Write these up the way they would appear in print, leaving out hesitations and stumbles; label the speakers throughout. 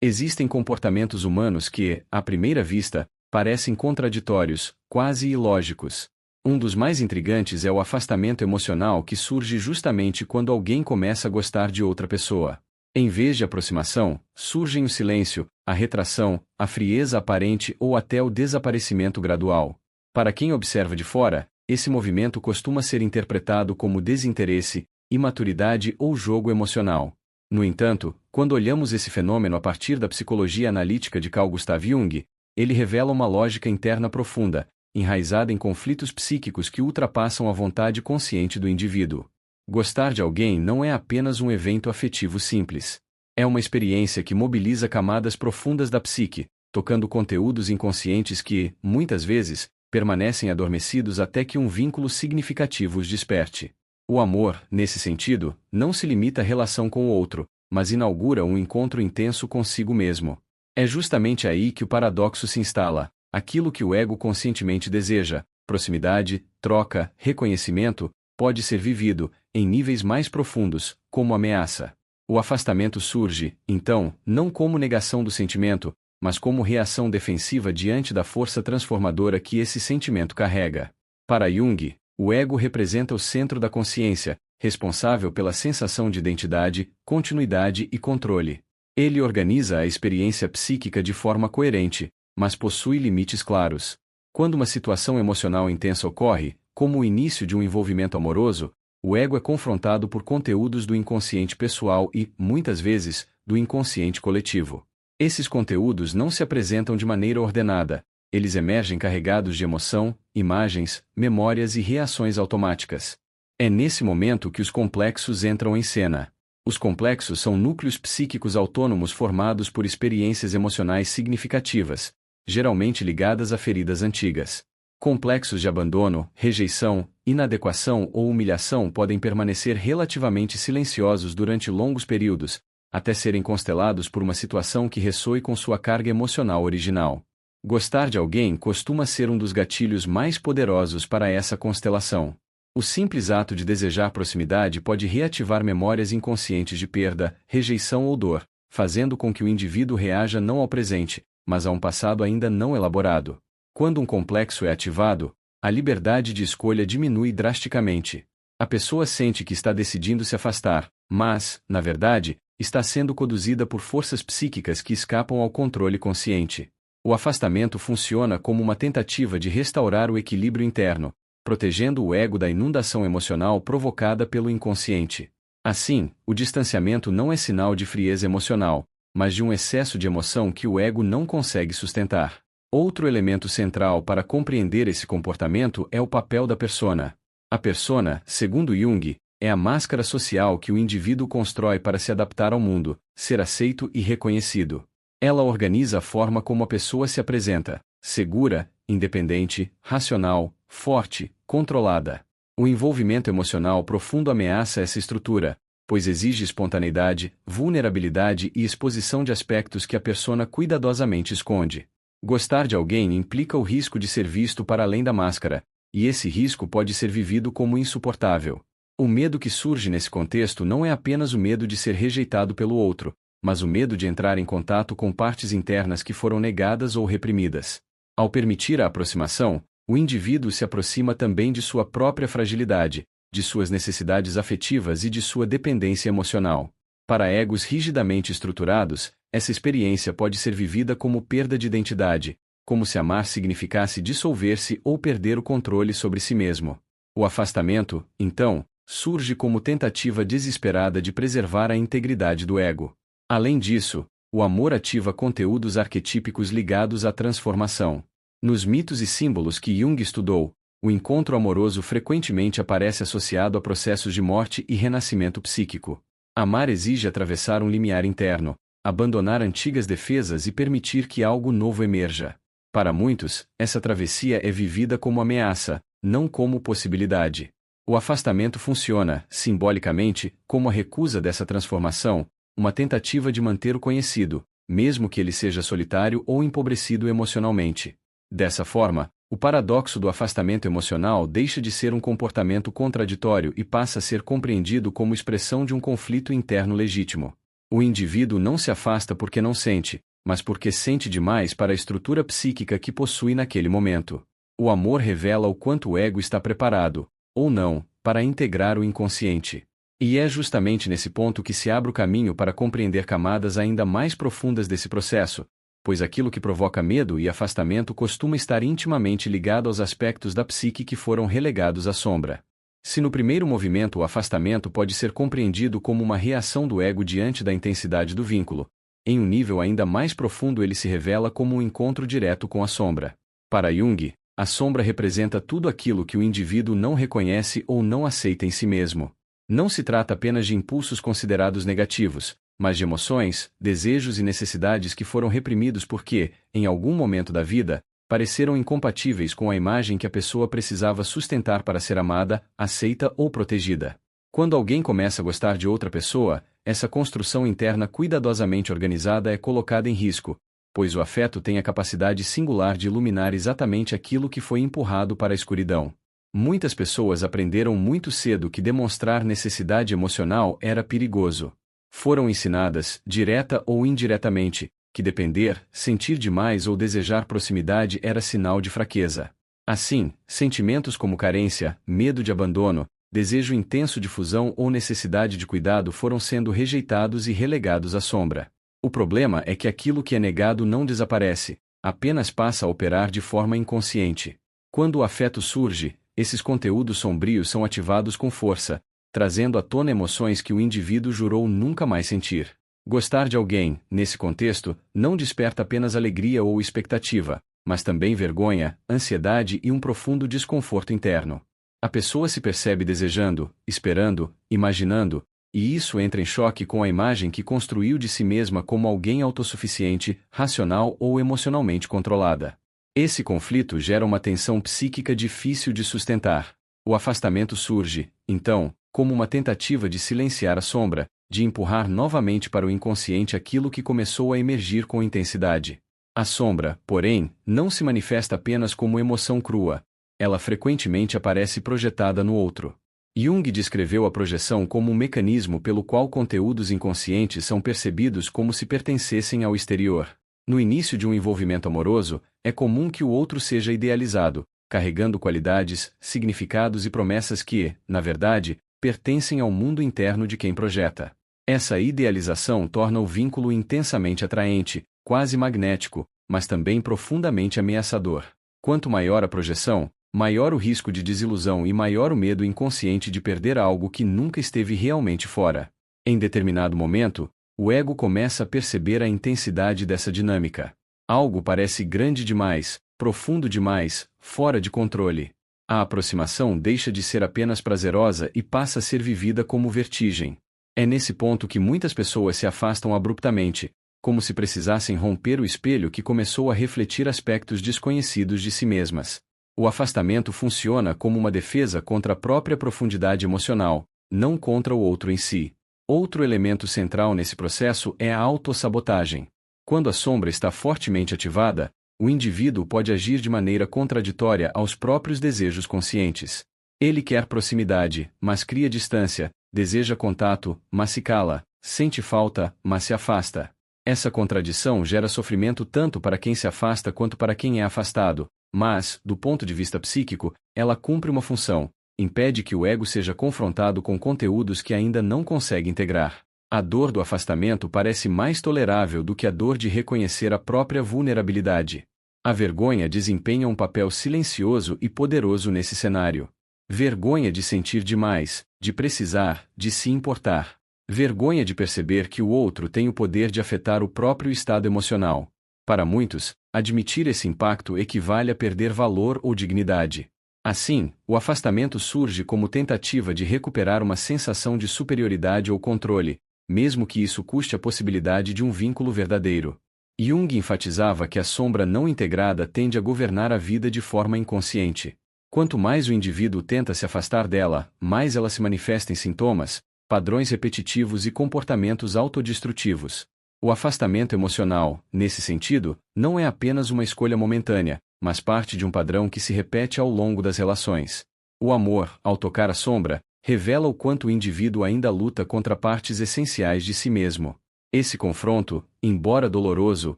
Speaker 1: Existem comportamentos humanos que, à primeira vista, parecem contraditórios, quase ilógicos. Um dos mais intrigantes é o afastamento emocional que surge justamente quando alguém começa a gostar de outra pessoa. Em vez de aproximação, surgem o silêncio, a retração, a frieza aparente ou até o desaparecimento gradual. Para quem observa de fora, esse movimento costuma ser interpretado como desinteresse, imaturidade ou jogo emocional. No entanto, quando olhamos esse fenômeno a partir da psicologia analítica de Carl Gustav Jung, ele revela uma lógica interna profunda, enraizada em conflitos psíquicos que ultrapassam a vontade consciente do indivíduo. Gostar de alguém não é apenas um evento afetivo simples. É uma experiência que mobiliza camadas profundas da psique, tocando conteúdos inconscientes que, muitas vezes, permanecem adormecidos até que um vínculo significativo os desperte. O amor, nesse sentido, não se limita à relação com o outro, mas inaugura um encontro intenso consigo mesmo. É justamente aí que o paradoxo se instala. Aquilo que o ego conscientemente deseja, proximidade, troca, reconhecimento, pode ser vivido, em níveis mais profundos, como ameaça. O afastamento surge, então, não como negação do sentimento, mas como reação defensiva diante da força transformadora que esse sentimento carrega. Para Jung, o ego representa o centro da consciência, responsável pela sensação de identidade, continuidade e controle. Ele organiza a experiência psíquica de forma coerente, mas possui limites claros. Quando uma situação emocional intensa ocorre, como o início de um envolvimento amoroso, o ego é confrontado por conteúdos do inconsciente pessoal e, muitas vezes, do inconsciente coletivo. Esses conteúdos não se apresentam de maneira ordenada, eles emergem carregados de emoção, imagens, memórias e reações automáticas. É nesse momento que os complexos entram em cena. Os complexos são núcleos psíquicos autônomos formados por experiências emocionais significativas, geralmente ligadas a feridas antigas. Complexos de abandono, rejeição, inadequação ou humilhação podem permanecer relativamente silenciosos durante longos períodos, até serem constelados por uma situação que ressoe com sua carga emocional original. Gostar de alguém costuma ser um dos gatilhos mais poderosos para essa constelação. O simples ato de desejar proximidade pode reativar memórias inconscientes de perda, rejeição ou dor, fazendo com que o indivíduo reaja não ao presente, mas a um passado ainda não elaborado. Quando um complexo é ativado, a liberdade de escolha diminui drasticamente. A pessoa sente que está decidindo se afastar, mas, na verdade, está sendo conduzida por forças psíquicas que escapam ao controle consciente. O afastamento funciona como uma tentativa de restaurar o equilíbrio interno, protegendo o ego da inundação emocional provocada pelo inconsciente. Assim, o distanciamento não é sinal de frieza emocional, mas de um excesso de emoção que o ego não consegue sustentar. Outro elemento central para compreender esse comportamento é o papel da persona. A persona, segundo Jung, é a máscara social que o indivíduo constrói para se adaptar ao mundo, ser aceito e reconhecido. Ela organiza a forma como a pessoa se apresenta, segura, independente, racional, forte, controlada. O envolvimento emocional profundo ameaça essa estrutura, pois exige espontaneidade, vulnerabilidade e exposição de aspectos que a persona cuidadosamente esconde. Gostar de alguém implica o risco de ser visto para além da máscara, e esse risco pode ser vivido como insuportável. O medo que surge nesse contexto não é apenas o medo de ser rejeitado pelo outro, mas o medo de entrar em contato com partes internas que foram negadas ou reprimidas. Ao permitir a aproximação, o indivíduo se aproxima também de sua própria fragilidade, de suas necessidades afetivas e de sua dependência emocional. Para egos rigidamente estruturados, essa experiência pode ser vivida como perda de identidade, como se amar significasse dissolver-se ou perder o controle sobre si mesmo. O afastamento, então, surge como tentativa desesperada de preservar a integridade do ego. Além disso, o amor ativa conteúdos arquetípicos ligados à transformação. Nos mitos e símbolos que Jung estudou, o encontro amoroso frequentemente aparece associado a processos de morte e renascimento psíquico. Amar exige atravessar um limiar interno, abandonar antigas defesas e permitir que algo novo emerja. Para muitos, essa travessia é vivida como ameaça, não como possibilidade. O afastamento funciona, simbolicamente, como a recusa dessa transformação, uma tentativa de manter o conhecido, mesmo que ele seja solitário ou empobrecido emocionalmente. Dessa forma, o paradoxo do afastamento emocional deixa de ser um comportamento contraditório e passa a ser compreendido como expressão de um conflito interno legítimo. O indivíduo não se afasta porque não sente, mas porque sente demais para a estrutura psíquica que possui naquele momento. O amor revela o quanto o ego está preparado, ou não, para integrar o inconsciente. E é justamente nesse ponto que se abre o caminho para compreender camadas ainda mais profundas desse processo, pois aquilo que provoca medo e afastamento costuma estar intimamente ligado aos aspectos da psique que foram relegados à sombra. Se no primeiro movimento o afastamento pode ser compreendido como uma reação do ego diante da intensidade do vínculo, em um nível ainda mais profundo ele se revela como um encontro direto com a sombra. Para Jung, a sombra representa tudo aquilo que o indivíduo não reconhece ou não aceita em si mesmo. Não se trata apenas de impulsos considerados negativos, mas de emoções, desejos e necessidades que foram reprimidos porque, em algum momento da vida, pareceram incompatíveis com a imagem que a pessoa precisava sustentar para ser amada, aceita ou protegida. Quando alguém começa a gostar de outra pessoa, essa construção interna cuidadosamente organizada é colocada em risco, pois o afeto tem a capacidade singular de iluminar exatamente aquilo que foi empurrado para a escuridão. Muitas pessoas aprenderam muito cedo que demonstrar necessidade emocional era perigoso. Foram ensinadas, direta ou indiretamente, que depender, sentir demais ou desejar proximidade era sinal de fraqueza. Assim, sentimentos como carência, medo de abandono, desejo intenso de fusão ou necessidade de cuidado foram sendo rejeitados e relegados à sombra. O problema é que aquilo que é negado não desaparece, apenas passa a operar de forma inconsciente. Quando o afeto surge, esses conteúdos sombrios são ativados com força, trazendo à tona emoções que o indivíduo jurou nunca mais sentir. Gostar de alguém, nesse contexto, não desperta apenas alegria ou expectativa, mas também vergonha, ansiedade e um profundo desconforto interno. A pessoa se percebe desejando, esperando, imaginando, e isso entra em choque com a imagem que construiu de si mesma como alguém autossuficiente, racional ou emocionalmente controlada. Esse conflito gera uma tensão psíquica difícil de sustentar. O afastamento surge, então, como uma tentativa de silenciar a sombra, de empurrar novamente para o inconsciente aquilo que começou a emergir com intensidade. A sombra, porém, não se manifesta apenas como emoção crua. Ela frequentemente aparece projetada no outro. Jung descreveu a projeção como um mecanismo pelo qual conteúdos inconscientes são percebidos como se pertencessem ao exterior. No início de um envolvimento amoroso, é comum que o outro seja idealizado, carregando qualidades, significados e promessas que, na verdade, pertencem ao mundo interno de quem projeta. Essa idealização torna o vínculo intensamente atraente, quase magnético, mas também profundamente ameaçador. Quanto maior a projeção, maior o risco de desilusão e maior o medo inconsciente de perder algo que nunca esteve realmente fora. Em determinado momento, o ego começa a perceber a intensidade dessa dinâmica. Algo parece grande demais, profundo demais, fora de controle. A aproximação deixa de ser apenas prazerosa e passa a ser vivida como vertigem. É nesse ponto que muitas pessoas se afastam abruptamente, como se precisassem romper o espelho que começou a refletir aspectos desconhecidos de si mesmas. O afastamento funciona como uma defesa contra a própria profundidade emocional, não contra o outro em si. Outro elemento central nesse processo é a autossabotagem. Quando a sombra está fortemente ativada, o indivíduo pode agir de maneira contraditória aos próprios desejos conscientes. Ele quer proximidade, mas cria distância, deseja contato, mas se cala, sente falta, mas se afasta. Essa contradição gera sofrimento tanto para quem se afasta quanto para quem é afastado, mas, do ponto de vista psíquico, ela cumpre uma função: impede que o ego seja confrontado com conteúdos que ainda não consegue integrar. A dor do afastamento parece mais tolerável do que a dor de reconhecer a própria vulnerabilidade. A vergonha desempenha um papel silencioso e poderoso nesse cenário. Vergonha de sentir demais, de precisar, de se importar. Vergonha de perceber que o outro tem o poder de afetar o próprio estado emocional. Para muitos, admitir esse impacto equivale a perder valor ou dignidade. Assim, o afastamento surge como tentativa de recuperar uma sensação de superioridade ou controle, mesmo que isso custe a possibilidade de um vínculo verdadeiro. Jung enfatizava que a sombra não integrada tende a governar a vida de forma inconsciente. Quanto mais o indivíduo tenta se afastar dela, mais ela se manifesta em sintomas, padrões repetitivos e comportamentos autodestrutivos. O afastamento emocional, nesse sentido, não é apenas uma escolha momentânea, mas parte de um padrão que se repete ao longo das relações. O amor, ao tocar a sombra, revela o quanto o indivíduo ainda luta contra partes essenciais de si mesmo. Esse confronto, embora doloroso,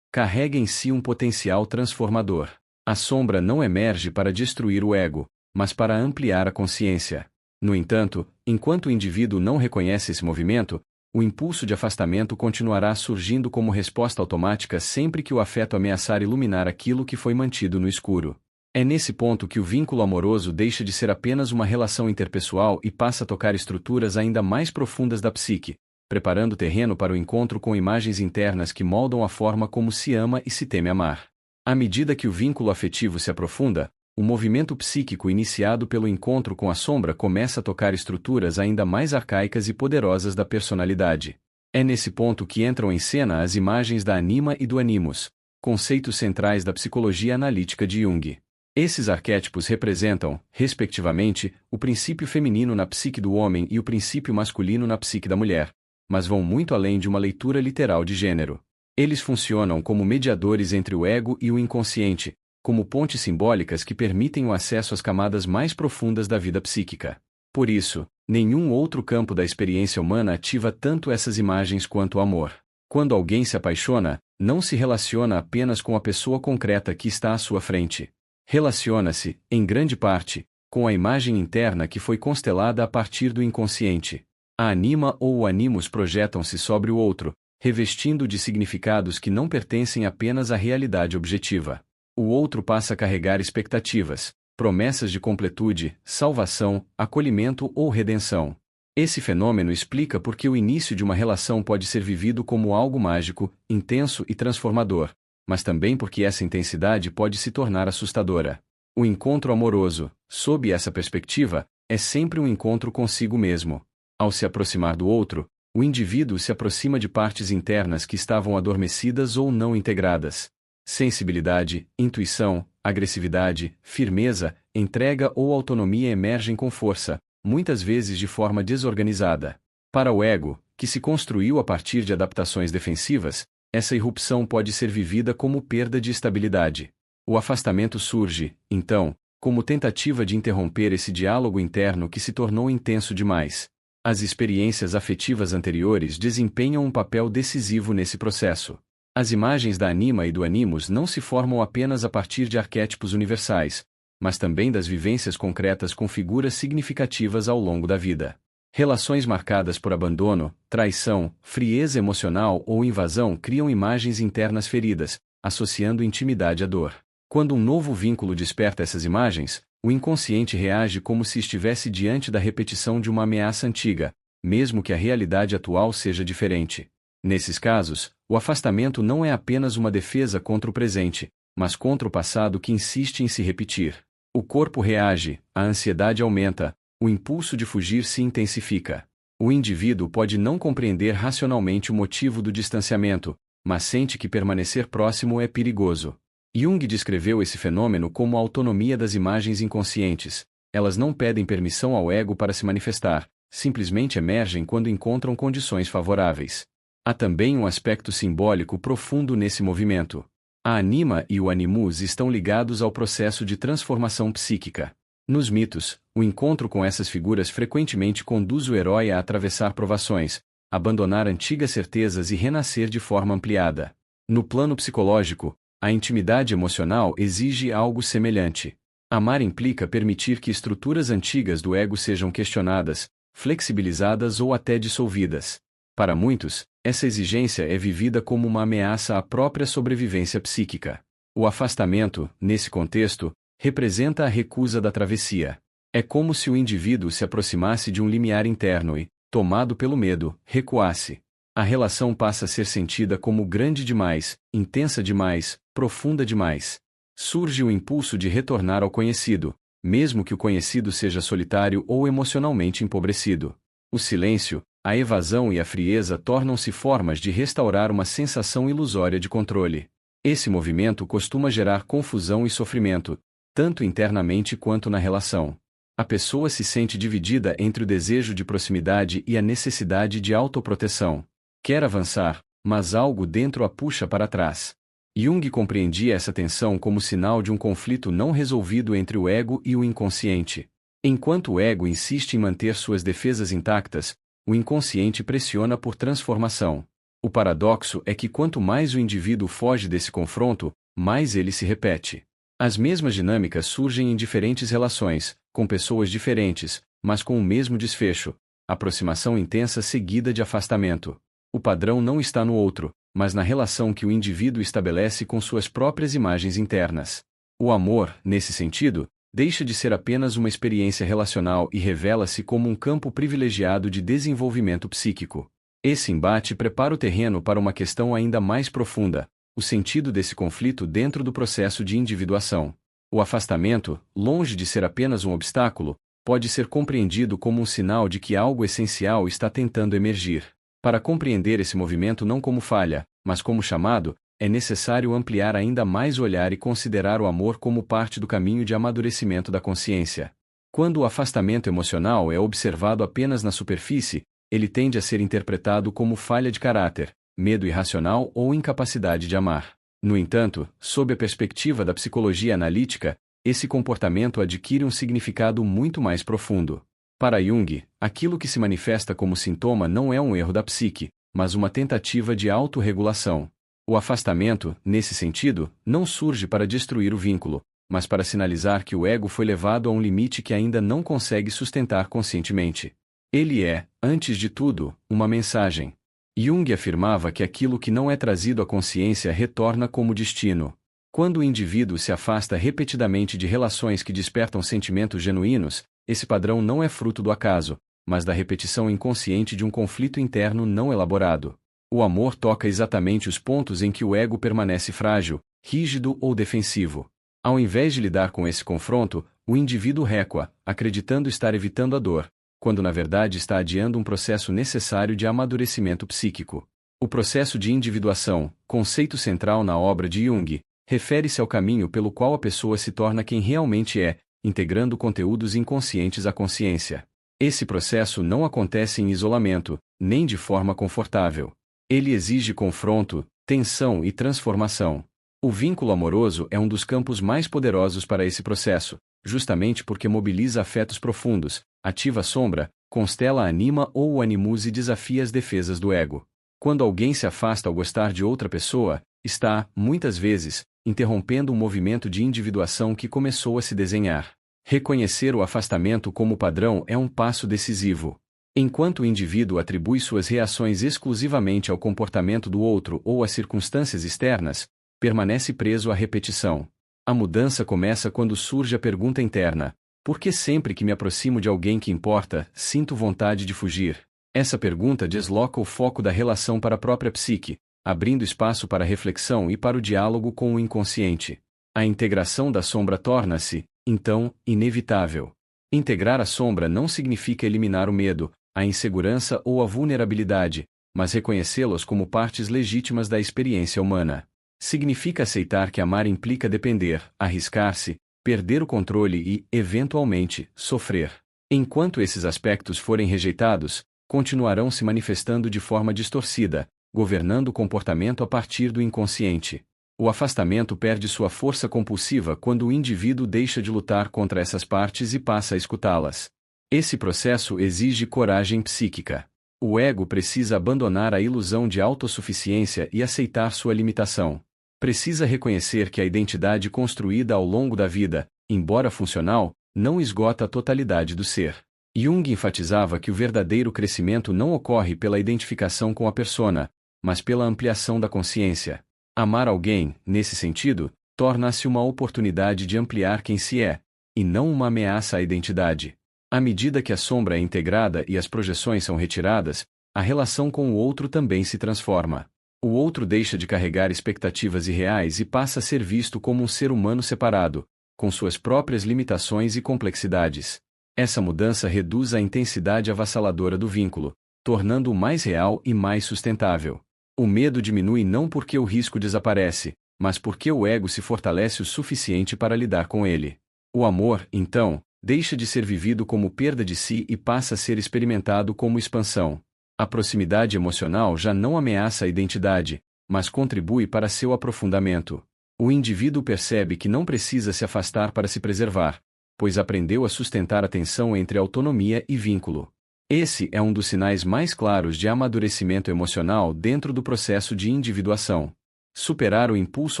Speaker 1: carrega em si um potencial transformador. A sombra não emerge para destruir o ego, mas para ampliar a consciência. No entanto, enquanto o indivíduo não reconhece esse movimento, o impulso de afastamento continuará surgindo como resposta automática sempre que o afeto ameaçar iluminar aquilo que foi mantido no escuro. É nesse ponto que o vínculo amoroso deixa de ser apenas uma relação interpessoal e passa a tocar estruturas ainda mais profundas da psique, preparando o terreno para o encontro com imagens internas que moldam a forma como se ama e se teme amar. À medida que o vínculo afetivo se aprofunda, o movimento psíquico iniciado pelo encontro com a sombra começa a tocar estruturas ainda mais arcaicas e poderosas da personalidade. É nesse ponto que entram em cena as imagens da anima e do animus, conceitos centrais da psicologia analítica de Jung. Esses arquétipos representam, respectivamente, o princípio feminino na psique do homem e o princípio masculino na psique da mulher, mas vão muito além de uma leitura literal de gênero. Eles funcionam como mediadores entre o ego e o inconsciente, como pontes simbólicas que permitem o acesso às camadas mais profundas da vida psíquica. Por isso, nenhum outro campo da experiência humana ativa tanto essas imagens quanto o amor. Quando alguém se apaixona, não se relaciona apenas com a pessoa concreta que está à sua frente. Relaciona-se, em grande parte, com a imagem interna que foi constelada a partir do inconsciente. A anima ou o animus projetam-se sobre o outro, revestindo de significados que não pertencem apenas à realidade objetiva. O outro passa a carregar expectativas, promessas de completude, salvação, acolhimento ou redenção. Esse fenômeno explica por que o início de uma relação pode ser vivido como algo mágico, intenso e transformador, mas também porque essa intensidade pode se tornar assustadora. O encontro amoroso, sob essa perspectiva, é sempre um encontro consigo mesmo. Ao se aproximar do outro, o indivíduo se aproxima de partes internas que estavam adormecidas ou não integradas. Sensibilidade, intuição, agressividade, firmeza, entrega ou autonomia emergem com força, muitas vezes de forma desorganizada. Para o ego, que se construiu a partir de adaptações defensivas, essa irrupção pode ser vivida como perda de estabilidade. O afastamento surge, então, como tentativa de interromper esse diálogo interno que se tornou intenso demais. As experiências afetivas anteriores desempenham um papel decisivo nesse processo. As imagens da anima e do animus não se formam apenas a partir de arquétipos universais, mas também das vivências concretas com figuras significativas ao longo da vida. Relações marcadas por abandono, traição, frieza emocional ou invasão criam imagens internas feridas, associando intimidade à dor. Quando um novo vínculo desperta essas imagens, o inconsciente reage como se estivesse diante da repetição de uma ameaça antiga, mesmo que a realidade atual seja diferente. Nesses casos, o afastamento não é apenas uma defesa contra o presente, mas contra o passado que insiste em se repetir. O corpo reage, a ansiedade aumenta, o impulso de fugir se intensifica. O indivíduo pode não compreender racionalmente o motivo do distanciamento, mas sente que permanecer próximo é perigoso. Jung descreveu esse fenômeno como a autonomia das imagens inconscientes. Elas não pedem permissão ao ego para se manifestar, simplesmente emergem quando encontram condições favoráveis. Há também um aspecto simbólico profundo nesse movimento. A anima e o animus estão ligados ao processo de transformação psíquica. Nos mitos, o encontro com essas figuras frequentemente conduz o herói a atravessar provações, abandonar antigas certezas e renascer de forma ampliada. No plano psicológico, a intimidade emocional exige algo semelhante. Amar implica permitir que estruturas antigas do ego sejam questionadas, flexibilizadas ou até dissolvidas. Para muitos, essa exigência é vivida como uma ameaça à própria sobrevivência psíquica. O afastamento, nesse contexto, representa a recusa da travessia. É como se o indivíduo se aproximasse de um limiar interno e, tomado pelo medo, recuasse. A relação passa a ser sentida como grande demais, intensa demais, profunda demais. Surge o impulso de retornar ao conhecido, mesmo que o conhecido seja solitário ou emocionalmente empobrecido. O silêncio, a evasão e a frieza tornam-se formas de restaurar uma sensação ilusória de controle. Esse movimento costuma gerar confusão e sofrimento, tanto internamente quanto na relação. A pessoa se sente dividida entre o desejo de proximidade e a necessidade de autoproteção. Quer avançar, mas algo dentro a puxa para trás. Jung compreendia essa tensão como sinal de um conflito não resolvido entre o ego e o inconsciente. Enquanto o ego insiste em manter suas defesas intactas, o inconsciente pressiona por transformação. O paradoxo é que quanto mais o indivíduo foge desse confronto, mais ele se repete. As mesmas dinâmicas surgem em diferentes relações, com pessoas diferentes, mas com o mesmo desfecho: aproximação intensa seguida de afastamento. O padrão não está no outro, mas na relação que o indivíduo estabelece com suas próprias imagens internas. O amor, nesse sentido, deixa de ser apenas uma experiência relacional e revela-se como um campo privilegiado de desenvolvimento psíquico. Esse embate prepara o terreno para uma questão ainda mais profunda: o sentido desse conflito dentro do processo de individuação. O afastamento, longe de ser apenas um obstáculo, pode ser compreendido como um sinal de que algo essencial está tentando emergir. Para compreender esse movimento não como falha, mas como chamado, é necessário ampliar ainda mais o olhar e considerar o amor como parte do caminho de amadurecimento da consciência. Quando o afastamento emocional é observado apenas na superfície, ele tende a ser interpretado como falha de caráter, medo irracional ou incapacidade de amar. No entanto, sob a perspectiva da psicologia analítica, esse comportamento adquire um significado muito mais profundo. Para Jung, aquilo que se manifesta como sintoma não é um erro da psique, mas uma tentativa de autorregulação. O afastamento, nesse sentido, não surge para destruir o vínculo, mas para sinalizar que o ego foi levado a um limite que ainda não consegue sustentar conscientemente. Ele é, antes de tudo, uma mensagem. Jung afirmava que aquilo que não é trazido à consciência retorna como destino. Quando o indivíduo se afasta repetidamente de relações que despertam sentimentos genuínos, esse padrão não é fruto do acaso, mas da repetição inconsciente de um conflito interno não elaborado. O amor toca exatamente os pontos em que o ego permanece frágil, rígido ou defensivo. Ao invés de lidar com esse confronto, o indivíduo recua, acreditando estar evitando a dor, quando na verdade está adiando um processo necessário de amadurecimento psíquico. O processo de individuação, conceito central na obra de Jung, refere-se ao caminho pelo qual a pessoa se torna quem realmente é, integrando conteúdos inconscientes à consciência. Esse processo não acontece em isolamento, nem de forma confortável. Ele exige confronto, tensão e transformação. O vínculo amoroso é um dos campos mais poderosos para esse processo, justamente porque mobiliza afetos profundos, ativa a sombra, constela a anima ou o animus e desafia as defesas do ego. Quando alguém se afasta ao gostar de outra pessoa, está, muitas vezes, interrompendo um movimento de individuação que começou a se desenhar. Reconhecer o afastamento como padrão é um passo decisivo. Enquanto o indivíduo atribui suas reações exclusivamente ao comportamento do outro ou às circunstâncias externas, permanece preso à repetição. A mudança começa quando surge a pergunta interna: por que sempre que me aproximo de alguém que importa, sinto vontade de fugir? Essa pergunta desloca o foco da relação para a própria psique, abrindo espaço para a reflexão e para o diálogo com o inconsciente. A integração da sombra torna-se, então, inevitável. Integrar a sombra não significa eliminar o medo, a insegurança ou a vulnerabilidade, mas reconhecê-los como partes legítimas da experiência humana. Significa aceitar que amar implica depender, arriscar-se, perder o controle e, eventualmente, sofrer. Enquanto esses aspectos forem rejeitados, continuarão se manifestando de forma distorcida, governando o comportamento a partir do inconsciente. O afastamento perde sua força compulsiva quando o indivíduo deixa de lutar contra essas partes e passa a escutá-las. Esse processo exige coragem psíquica. O ego precisa abandonar a ilusão de autossuficiência e aceitar sua limitação. Precisa reconhecer que a identidade construída ao longo da vida, embora funcional, não esgota a totalidade do ser. Jung enfatizava que o verdadeiro crescimento não ocorre pela identificação com a persona, mas pela ampliação da consciência. Amar alguém, nesse sentido, torna-se uma oportunidade de ampliar quem se é, e não uma ameaça à identidade. À medida que a sombra é integrada e as projeções são retiradas, a relação com o outro também se transforma. O outro deixa de carregar expectativas irreais e passa a ser visto como um ser humano separado, com suas próprias limitações e complexidades. Essa mudança reduz a intensidade avassaladora do vínculo, tornando-o mais real e mais sustentável. O medo diminui não porque o risco desaparece, mas porque o ego se fortalece o suficiente para lidar com ele. O amor, então, deixa de ser vivido como perda de si e passa a ser experimentado como expansão. A proximidade emocional já não ameaça a identidade, mas contribui para seu aprofundamento. O indivíduo percebe que não precisa se afastar para se preservar, pois aprendeu a sustentar a tensão entre autonomia e vínculo. Esse é um dos sinais mais claros de amadurecimento emocional dentro do processo de individuação. Superar o impulso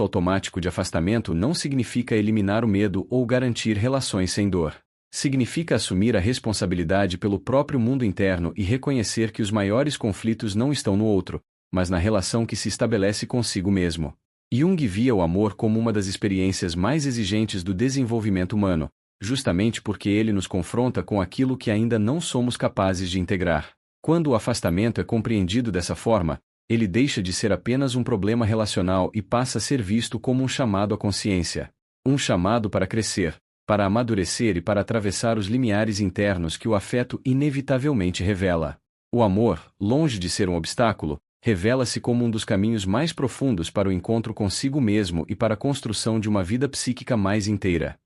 Speaker 1: automático de afastamento não significa eliminar o medo ou garantir relações sem dor. Significa assumir a responsabilidade pelo próprio mundo interno e reconhecer que os maiores conflitos não estão no outro, mas na relação que se estabelece consigo mesmo. Jung via o amor como uma das experiências mais exigentes do desenvolvimento humano, justamente porque ele nos confronta com aquilo que ainda não somos capazes de integrar. Quando o afastamento é compreendido dessa forma, ele deixa de ser apenas um problema relacional e passa a ser visto como um chamado à consciência. Um chamado para crescer, para amadurecer e para atravessar os limiares internos que o afeto inevitavelmente revela. O amor, longe de ser um obstáculo, revela-se como um dos caminhos mais profundos para o encontro consigo mesmo e para a construção de uma vida psíquica mais inteira.